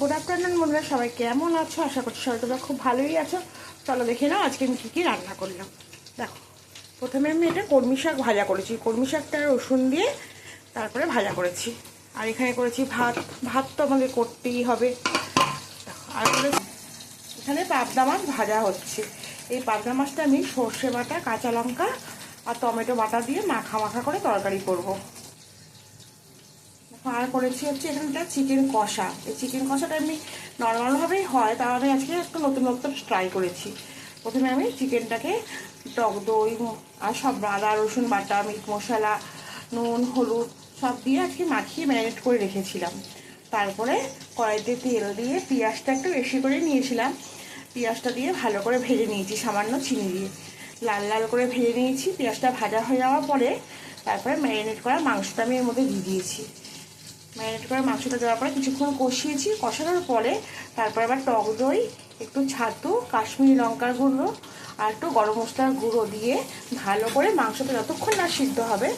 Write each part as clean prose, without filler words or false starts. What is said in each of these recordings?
Good afternoon বন্ধুরা, সবাই কেমন আছো? আশা করছি সবাই তোমরা খুব ভালোই আছো। চলো দেখে নাও আজকে আমি কী কী রান্না করলাম। দেখো, প্রথমে আমি এটা কলমি শাক ভাজা করেছি। কলমি শাকটা রসুন দিয়ে তারপরে ভাজা করেছি। আর এখানে করেছি ভাত। ভাত তো আমাদের করতেই হবে। দেখো, আর এখানে পাবদা মাছ ভাজা হচ্ছে। এই পাবদা মাছটা আমি সর্ষে বাটা, কাঁচা লঙ্কা আর টমেটো বাটা দিয়ে মাখা মাখা করে তরকারি করবো। আর করেছি হচ্ছে এখানটা চিকেন কষা। এই চিকেন কষাটা এমনি নর্মালভাবেই হয়, তাও আমি আজকে একটু নতুন নতুন ট্রাই করেছি। প্রথমে আমি চিকেনটাকে টক দই আর সব আদা রসুন বাটা, মিট মশলা, নুন, হলুদ সব দিয়ে আজকে মাখিয়ে ম্যারিনেট করে রেখেছিলাম। তারপরে কড়াইতে তেল দিয়ে পেঁয়াজটা একটু বেশি করে নিয়েছিলাম। পেঁয়াজটা দিয়ে ভালো করে ভেজে নিয়েছি, সামান্য চিনি দিয়ে লাল লাল করে ভেজে নিয়েছি। পেঁয়াজটা ভাজা হয়ে যাওয়ার পরে তারপরে ম্যারিনেট করা মাংসটা আমি এর মধ্যে দিয়ে দিয়েছি। ম্যারিনেট করে মাংসটা দেওয়ার পরে কিছুক্ষণ কষিয়েছি। কষানোর পরে তারপরে আবার টক দই, একটু ছাতু, কাশ্মীরি লঙ্কার গুঁড়ো আর একটু গরম মশলার গুঁড়ো দিয়ে ভালো করে মাংসটা যতক্ষণ না সিদ্ধ হবে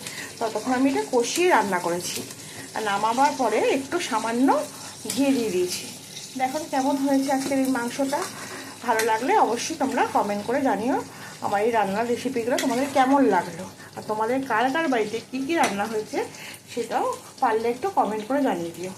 ততক্ষণ আমি এটা কষিয়ে রান্না করেছি। আর নামাবার পরে একটু সামান্য ঘি দিয়ে দিয়েছি। দেখুন কেমন হয়েছে আজকের এই মাংসটা। ভালো লাগলে অবশ্যই তোমরা কমেন্ট করে জানিও আমার এই রান্নার রেসিপিগুলো তোমাদের কেমন লাগলো। আর তোমাদের কার কার বাড়িতে কী কী রান্না হয়েছে সেটাও পারলে একটু কমেন্ট করে জানিয়ে দিও।